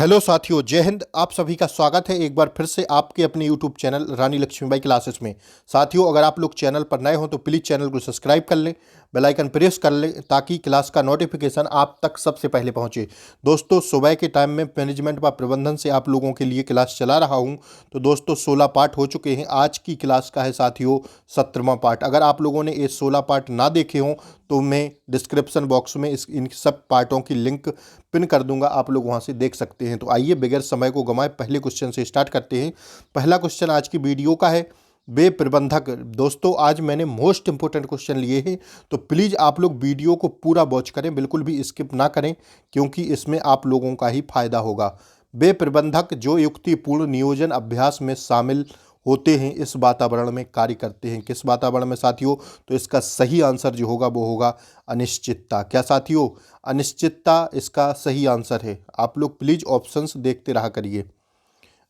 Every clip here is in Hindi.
हेलो साथियों, जय हिंद। आप सभी का स्वागत है एक बार फिर से आपके अपने यूट्यूब चैनल रानी लक्ष्मीबाई क्लासेस में। साथियों, अगर आप लोग चैनल पर नए हो तो प्लीज़ चैनल को सब्सक्राइब कर लें, बेल आइकन प्रेस कर लें ताकि क्लास का नोटिफिकेशन आप तक सबसे पहले पहुंचे। दोस्तों, सुबह के टाइम में मैनेजमेंट व प्रबंधन से आप लोगों के लिए क्लास चला रहा हूं। तो दोस्तों, 16 पार्ट हो चुके हैं। आज की क्लास का है साथियों 17वां पार्ट। अगर आप लोगों ने ये 16 पार्ट ना देखे हों तो मैं डिस्क्रिप्शन बॉक्स में इन सब पार्टों की लिंक पिन कर दूंगा, आप लोग वहां से देख सकते हैं। तो आइए बगैर समय को गंवाए पहले क्वेश्चन से स्टार्ट करते हैं। पहला क्वेश्चन आज की वीडियो का है, वे प्रबंधक। दोस्तों, आज मैंने मोस्ट इंपोर्टेंट क्वेश्चन लिए हैं, तो प्लीज़ आप लोग वीडियो को पूरा वॉच करें, बिल्कुल भी स्किप ना करें, क्योंकि इसमें आप लोगों का ही फायदा होगा। वे प्रबंधक जो युक्तिपूर्ण नियोजन अभ्यास में शामिल होते हैं इस वातावरण में कार्य करते हैं। किस वातावरण में साथियों? तो इसका सही आंसर जो होगा वो होगा अनिश्चितता। क्या साथियों? अनिश्चितता इसका सही आंसर है। आप लोग प्लीज ऑप्शंस देखते रहा करिए।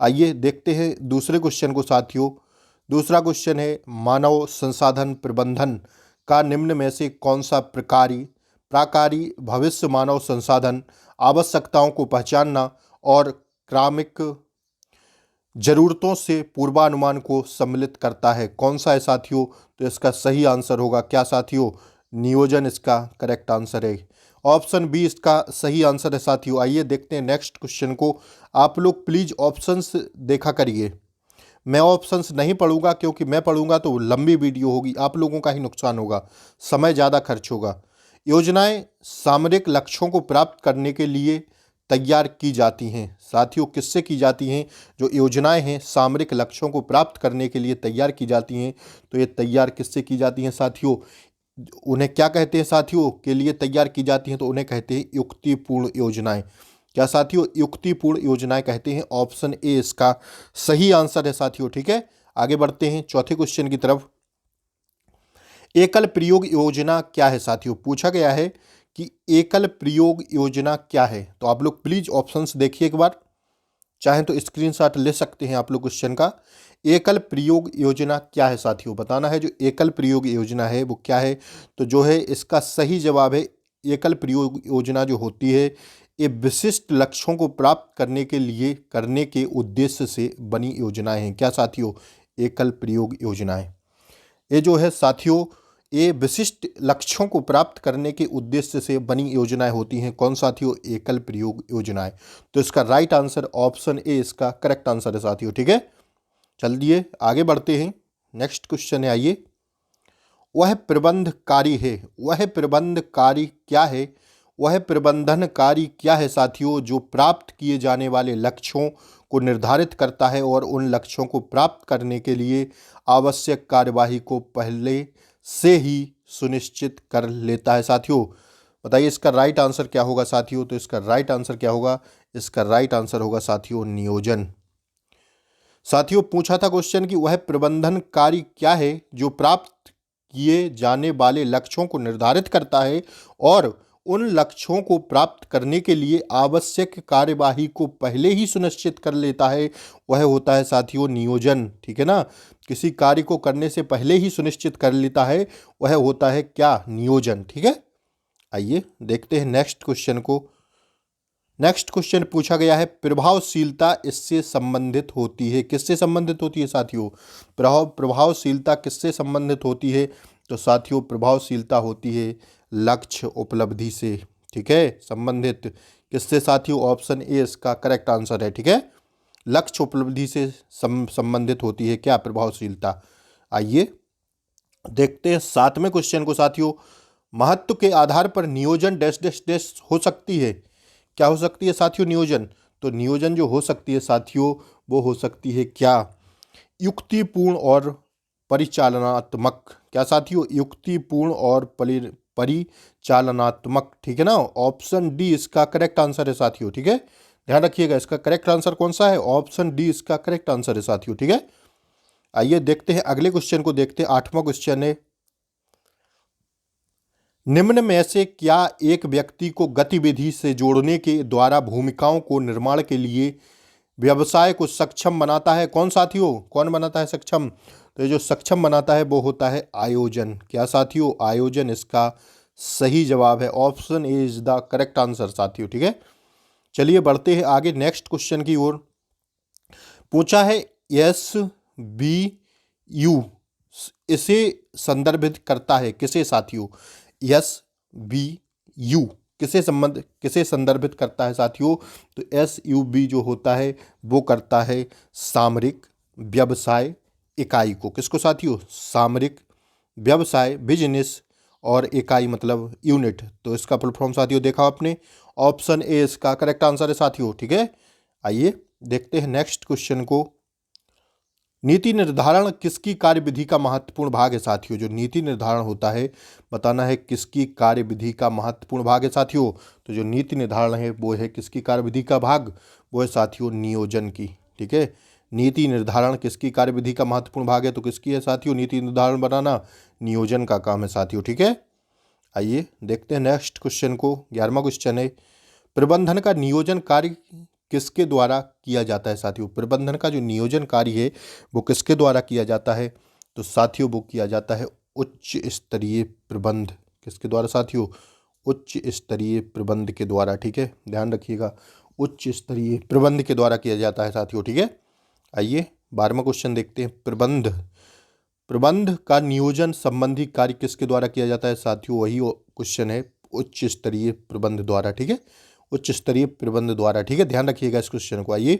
आइए देखते हैं दूसरे क्वेश्चन को साथियों। दूसरा क्वेश्चन है, मानव संसाधन प्रबंधन का निम्न में से कौन सा प्राकारी भविष्य मानव संसाधन आवश्यकताओं को पहचानना और क्रमिक जरूरतों से पूर्वानुमान को सम्मिलित करता है? कौन सा है साथियों? तो इसका सही आंसर होगा क्या साथियों? नियोजन इसका करेक्ट आंसर है। ऑप्शन बी इसका सही आंसर है साथियों। आइए देखते हैं नेक्स्ट क्वेश्चन को। आप लोग प्लीज ऑप्शंस देखा करिए। मैं ऑप्शंस नहीं पढ़ूंगा, क्योंकि मैं पढ़ूंगा तो लंबी वीडियो होगी, आप लोगों का ही नुकसान होगा, समय ज़्यादा खर्च होगा। योजनाएं सामरिक लक्ष्यों को प्राप्त करने के लिए तैयार की जाती हैं। साथियों, किससे की जाती हैं? जो योजनाएं हैं सामरिक लक्ष्यों को प्राप्त करने के लिए तैयार की जाती हैं, तो ये तैयार किससे की जाती हैं साथियों? उन्हें क्या कहते हैं साथियों? के लिए तैयार की जाती हैं तो उन्हें कहते हैं युक्तिपूर्ण योजनाएं। क्या साथियों? युक्तिपूर्ण योजनाएं कहते हैं। ऑप्शन ए इसका सही आंसर है साथियों। ठीक है, आगे बढ़ते हैं चौथे क्वेश्चन की तरफ। एकल प्रयोग योजना क्या है साथियों? पूछा गया है कि एकल प्रयोग योजना क्या है। तो आप लोग प्लीज ऑप्शंस देखिए एक बार, चाहें तो स्क्रीनशॉट ले सकते हैं आप लोग क्वेश्चन का। एकल प्रयोग योजना क्या है साथियों? बताना है जो एकल प्रयोग योजना है वो क्या है। तो जो है इसका सही जवाब है, एकल प्रयोग योजना जो होती है ये विशिष्ट लक्ष्यों को प्राप्त करने के लिए करने के उद्देश्य से बनी योजनाएं हैं। क्या साथियों? एकल प्रयोग योजनाएं ये जो है साथियों, ये विशिष्ट लक्ष्यों को प्राप्त करने के उद्देश्य से बनी योजनाएं होती हैं। कौन साथियों? एकल प्रयोग योजनाएं। तो इसका राइट आंसर ऑप्शन ए इसका करेक्ट आंसर है साथियों। ठीक है, चलिए आगे बढ़ते हैं। नेक्स्ट क्वेश्चन है, आइए। वह प्रबंधकारी है, वह प्रबंधकारी क्या है? वह प्रबंधनकारी क्या है साथियों? जो प्राप्त किए जाने वाले लक्ष्यों को निर्धारित करता है और उन लक्ष्यों को प्राप्त करने के लिए आवश्यक कार्यवाही को पहले से ही सुनिश्चित कर लेता है। साथियों, बताइए इसका राइट आंसर क्या होगा साथियों? तो इसका राइट आंसर क्या होगा? इसका राइट आंसर होगा साथियों नियोजन। साथियों, पूछा था क्वेश्चन कि वह प्रबंधनकारी क्या है जो प्राप्त किए जाने वाले लक्ष्यों को निर्धारित करता है और उन लक्ष्यों को प्राप्त करने के लिए आवश्यक कार्यवाही को पहले ही सुनिश्चित कर लेता है। वह होता है साथियों नियोजन। ठीक है ना, किसी कार्य को करने से पहले ही सुनिश्चित कर लेता है, वह होता है क्या? नियोजन। ठीक है, आइए देखते हैं नेक्स्ट क्वेश्चन को। नेक्स्ट क्वेश्चन पूछा गया है, प्रभावशीलता इससे संबंधित होती है। किससे संबंधित होती है साथियों? प्रभावशीलता किससे संबंधित होती है? तो साथियों, प्रभावशीलता होती है लक्ष्य उपलब्धि से। ठीक है, संबंधित किससे साथियों? ऑप्शन ए इसका करेक्ट आंसर है। ठीक है, लक्ष्य उपलब्धि से संबंधित होती है क्या? प्रभावशीलता। आइए देखते हैं सातवें क्वेश्चन को साथियों। महत्व के आधार पर नियोजन डैश डैश डैश हो सकती है। क्या हो सकती है साथियों? नियोजन। तो नियोजन जो हो सकती है साथियों वो हो सकती है क्या? युक्तिपूर्ण और परिचालनात्मक। क्या साथियों? युक्तिपूर्ण और परिचालनात्मक। ठीक है ना, ऑप्शन डी इसका करेक्ट आंसर है साथियों। ठीक है, ध्यान रखिएगा, इसका करेक्ट आंसर कौन सा है? ऑप्शन डी इसका करेक्ट आंसर है साथियों। ठीक है, आइए देखते हैं अगले क्वेश्चन को। देखते हैं आठवां क्वेश्चन है, निम्न में से क्या एक व्यक्ति को गतिविधि से जोड़ने के द्वारा भूमिकाओं को निर्माण के लिए व्यवसाय को सक्षम बनाता है? कौन साथियों? कौन बनाता है सक्षम? तो ये जो सक्षम बनाता है वो होता है आयोजन। क्या साथियों? आयोजन इसका सही जवाब है। Option A is the correct answer साथियों। ठीक है, चलिए बढ़ते हैं आगे नेक्स्ट क्वेश्चन की ओर। पूछा है SBU इसे संदर्भित करता है किसे साथियों? SBU किसे संदर्भित करता है साथियों? तो SUB जो होता है वो करता है सामरिक व्यवसाय इकाई को। किसको साथियों? सामरिक व्यवसाय, बिजनेस, और इकाई मतलब यूनिट। तो इसका फुल फॉर्म साथियों देखा आपने, ऑप्शन ए इसका करेक्ट आंसर है साथियों। ठीक है, आइए देखते हैं नेक्स्ट क्वेश्चन को। नीति निर्धारण किसकी कार्यविधि का महत्वपूर्ण भाग है साथियों? जो नीति निर्धारण होता है, बताना है किसकी कार्यविधि का महत्वपूर्ण भाग है साथियों। तो जो नीति निर्धारण है वो है किसकी कार्यविधि का भाग? वो है साथियों नियोजन की। ठीक है, नीति निर्धारण किसकी कार्यविधि का महत्वपूर्ण भाग है? तो किसकी है साथियों? नीति निर्धारण बनाना नियोजन का काम है साथियों। ठीक है, आइए देखते हैं नेक्स्ट क्वेश्चन को। 11वां क्वेश्चन है, प्रबंधन का नियोजन कार्य किसके द्वारा किया जाता है साथियों? प्रबंधन का जो नियोजन कार्य है वो किसके द्वारा किया जाता है? तो साथियों वो किया जाता है उच्च स्तरीय प्रबंध। किसके द्वारा साथियों? उच्च स्तरीय प्रबंध के द्वारा। ठीक है, ध्यान रखिएगा, उच्च स्तरीय प्रबंध के द्वारा किया जाता है साथियों। ठीक है, आइए 12वां क्वेश्चन देखते हैं। प्रबंध का नियोजन संबंधी कार्य किसके द्वारा किया जाता है साथियों? वही क्वेश्चन है, उच्च स्तरीय प्रबंध द्वारा। ठीक है, उच्च स्तरीय प्रबंध द्वारा। ठीक है, ध्यान रखिएगा इस क्वेश्चन को। आइए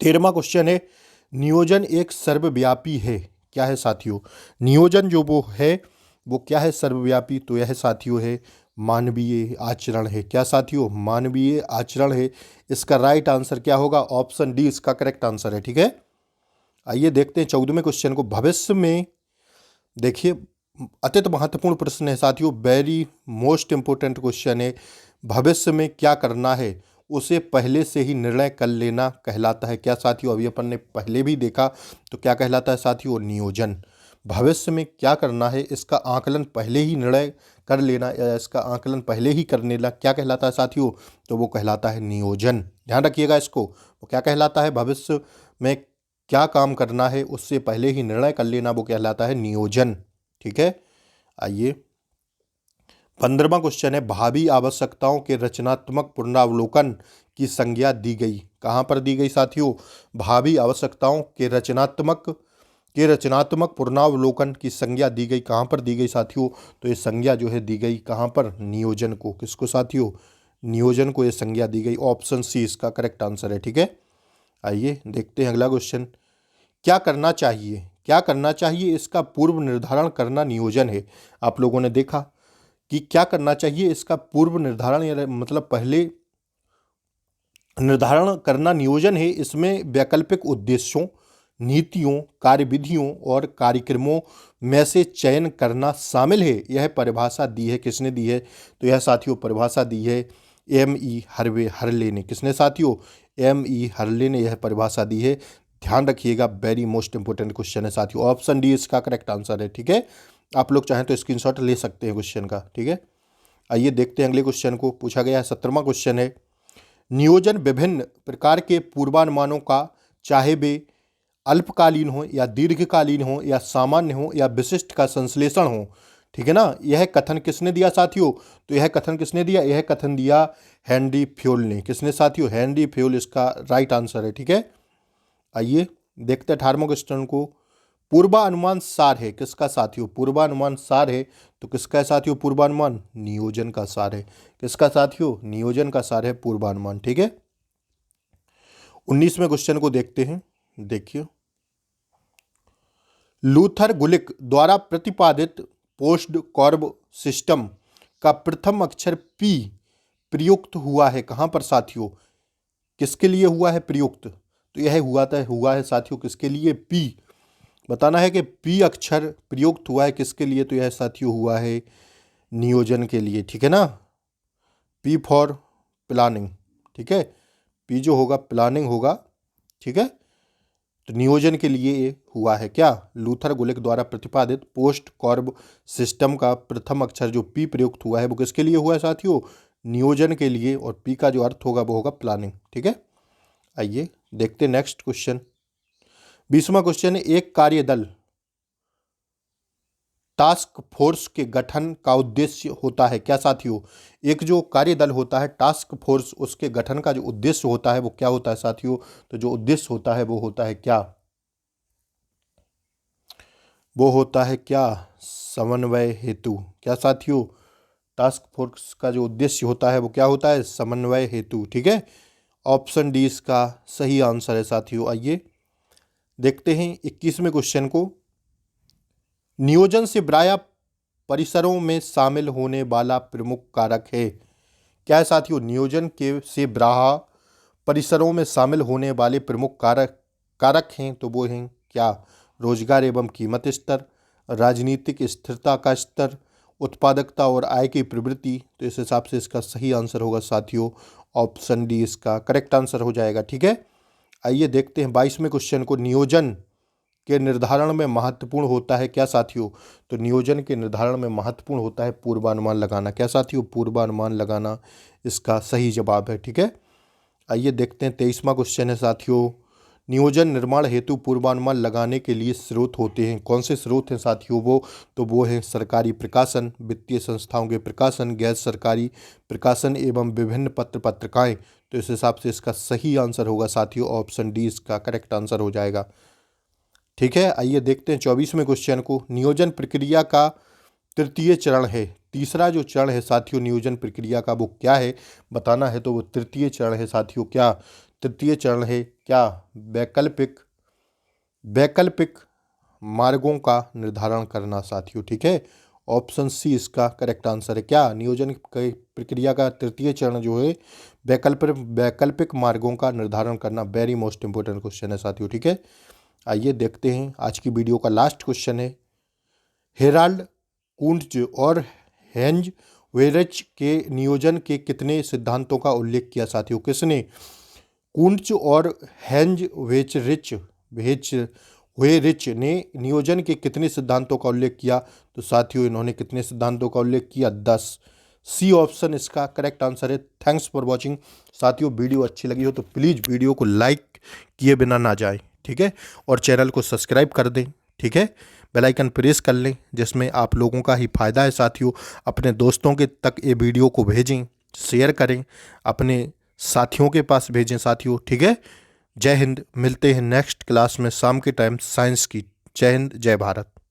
13वां क्वेश्चन है, नियोजन एक सर्वव्यापी है। क्या है साथियों? नियोजन जो वो है वो क्या है? सर्वव्यापी। तो यह साथियों है मानवीय आचरण है। क्या साथियों? मानवीय आचरण है। इसका राइट आंसर क्या होगा? ऑप्शन डी इसका करेक्ट आंसर है। ठीक है, आइए देखते हैं 14वें क्वेश्चन को। भविष्य में देखिए, अत्यंत महत्वपूर्ण प्रश्न है साथियों, वेरी मोस्ट इंपोर्टेंट क्वेश्चन है। भविष्य में क्या करना है उसे पहले से ही निर्णय कर लेना कहलाता है क्या साथियों? अभी अपन ने पहले भी देखा, तो क्या कहलाता है साथियों? नियोजन। भविष्य में क्या करना है इसका आकलन पहले ही निर्णय कर लेना, या इसका आकलन पहले ही कर लेना क्या कहलाता है साथियों? तो वो कहलाता है नियोजन। ध्यान रखिएगा इसको, वो क्या कहलाता है? भविष्य में क्या काम करना है उससे पहले ही निर्णय कर लेना, वो कहलाता है नियोजन। ठीक है, आइए 15वां क्वेश्चन है, भावी आवश्यकताओं के रचनात्मक पुनरावलोकन की संज्ञा दी गई। कहाँ पर दी गई साथियों? भावी आवश्यकताओं के रचनात्मक पुनरावलोकन की संज्ञा दी गई। कहाँ पर दी गई साथियों? तो ये संज्ञा जो है दी गई कहाँ पर? नियोजन को। किसको साथियों? नियोजन को ये संज्ञा दी गई। ऑप्शन सी इसका करेक्ट आंसर है। ठीक है, आइए देखते हैं अगला क्वेश्चन। क्या करना चाहिए? क्या करना चाहिए इसका पूर्व निर्धारण करना नियोजन है। आप लोगों ने देखा कि क्या करना चाहिए इसका पूर्व निर्धारण, या मतलब पहले निर्धारण करना नियोजन है। इसमें वैकल्पिक उद्देश्यों, नीतियों, कार्यविधियों और कार्यक्रमों में से चयन करना शामिल है। यह परिभाषा दी है, किसने दी है? तो यह साथियों परिभाषा दी है M.E. हर्ले ने। किसने साथियों? M.E. हर्ले ने यह परिभाषा दी है। ध्यान रखिएगा, वेरी मोस्ट इंपोर्टेंट क्वेश्चन है साथियों। ऑप्शन डी इसका करेक्ट आंसर है। ठीक है, आप लोग चाहें तो स्क्रीनशॉट ले सकते हैं क्वेश्चन का। ठीक है, आइए देखते हैं अगले क्वेश्चन को। पूछा गया है 17वां क्वेश्चन है, नियोजन विभिन्न प्रकार के पूर्वानुमानों का, चाहे वे अल्पकालीन हो या दीर्घकालीन हो या सामान्य हो या विशिष्ट का संश्लेषण हो। ठीक है ना, यह कथन किसने दिया साथियों? तो यह कथन किसने दिया? यह कथन दिया हेनरी फ्योल ने। किसने साथियों? हेनरी फ्योल इसका राइट आंसर है। ठीक है, आइए देखते हैं 18वां क्वेश्चन को। पूर्वानुमान सार है किसका साथियों? पूर्वानुमान सार है तो किसका है साथियों? पूर्वानुमान नियोजन का सार है। किसका साथियों? नियोजन का सार है पूर्वानुमान। ठीक है, 19वें क्वेश्चन को देखते हैं। देखिए, लूथर गुलिक द्वारा प्रतिपादित पोस्ट कॉर्ब सिस्टम का प्रथम अक्षर P प्रयुक्त हुआ है कहाँ पर साथियों? किसके लिए हुआ है प्रयुक्त? तो यह हुआ है साथियों किसके लिए? P। बताना है कि P अक्षर प्रयुक्त हुआ है किसके लिए? तो यह साथियों हुआ है नियोजन के लिए। ठीक है ना, P फॉर प्लानिंग। ठीक है, P जो होगा प्लानिंग होगा। ठीक है, तो नियोजन के लिए ये हुआ है क्या? लूथर गुलिक द्वारा प्रतिपादित पोस्ट कॉर्ब सिस्टम का प्रथम अक्षर जो P प्रयुक्त हुआ है वो किसके लिए हुआ है साथियों? नियोजन के लिए, और P का जो अर्थ होगा वो होगा प्लानिंग। ठीक है, आइए देखते हैं नेक्स्ट क्वेश्चन। 20वां क्वेश्चन है, एक कार्यदल टास्क फोर्स के गठन का उद्देश्य होता है क्या साथियों? एक जो कार्यदल होता है टास्क फोर्स, उसके गठन का जो उद्देश्य होता है वो क्या होता है साथियों? तो जो उद्देश्य होता है वो होता है क्या? वो होता है क्या? समन्वय हेतु। क्या साथियों? टास्क फोर्स का जो उद्देश्य होता है वो क्या होता है? समन्वय हेतु। ठीक है, ऑप्शन डी इसका सही आंसर है साथियों। आइए देखते हैं 21वें क्वेश्चन को। नियोजन से ब्राया परिसरों में शामिल होने वाला प्रमुख कारक है। क्या है साथियों? नियोजन के से ब्राहा परिसरों में शामिल होने वाले प्रमुख कारक हैं तो वो हैं क्या? रोजगार एवं कीमत स्तर, राजनीतिक स्थिरता का स्तर, उत्पादकता और आय की प्रवृत्ति। तो इस हिसाब से इसका सही आंसर होगा साथियों ऑप्शन डी इसका करेक्ट आंसर हो जाएगा। ठीक है, आइए देखते हैं 22वें क्वेश्चन को। नियोजन के निर्धारण में महत्वपूर्ण होता है क्या साथियों? तो नियोजन के निर्धारण में महत्वपूर्ण होता है पूर्वानुमान लगाना। क्या साथियों? पूर्वानुमान लगाना इसका सही जवाब है। ठीक है, आइए देखते हैं 23वां क्वेश्चन है साथियों। नियोजन निर्माण हेतु पूर्वानुमान लगाने के लिए स्रोत होते हैं। कौन से स्रोत हैं साथियों? वो है सरकारी प्रकाशन, वित्तीय संस्थाओं के प्रकाशन, गैर सरकारी प्रकाशन एवं विभिन्न पत्र पत्रिकाएं। तो इस हिसाब से इसका सही आंसर होगा साथियों ऑप्शन डी इसका करेक्ट आंसर हो जाएगा। ठीक है, आइए देखते हैं 24वें क्वेश्चन को। नियोजन प्रक्रिया का तृतीय चरण है। तीसरा जो चरण है साथियों नियोजन प्रक्रिया का वो क्या है बताना है, तो वो तृतीय चरण है साथियों। क्या तृतीय चरण है? क्या? वैकल्पिक मार्गों का निर्धारण करना साथियों। ठीक है, ऑप्शन सी इसका करेक्ट आंसर है। क्या? नियोजन की प्रक्रिया का तृतीय चरण जो है वैकल्पिक मार्गों का निर्धारण करना। वेरी मोस्ट इंपोर्टेंट क्वेश्चन है साथियों। ठीक है, आइए देखते हैं आज की वीडियो का लास्ट क्वेश्चन है। हेराल्ड कुंट्ज और हेंज वेरिच के नियोजन के कितने सिद्धांतों का उल्लेख किया साथियों? किसने? कुंट्ज और हेंज वेरिच ने नियोजन के कितने सिद्धांतों का उल्लेख किया? तो साथियों इन्होंने कितने सिद्धांतों का उल्लेख किया? 10। सी ऑप्शन इसका करेक्ट आंसर है। थैंक्स फॉर वॉचिंग साथियों। वीडियो अच्छी लगी हो तो प्लीज़ वीडियो को लाइक किए बिना ना जाए। ठीक है, और चैनल को सब्सक्राइब कर दें। ठीक है, बेल आइकन प्रेस कर लें, जिसमें आप लोगों का ही फायदा है साथियों। अपने दोस्तों के तक ये वीडियो को भेजें, शेयर करें, अपने साथियों के पास भेजें साथियों। ठीक है, जय हिंद। मिलते हैं नेक्स्ट क्लास में शाम के टाइम साइंस की। जय हिंद, जय भारत।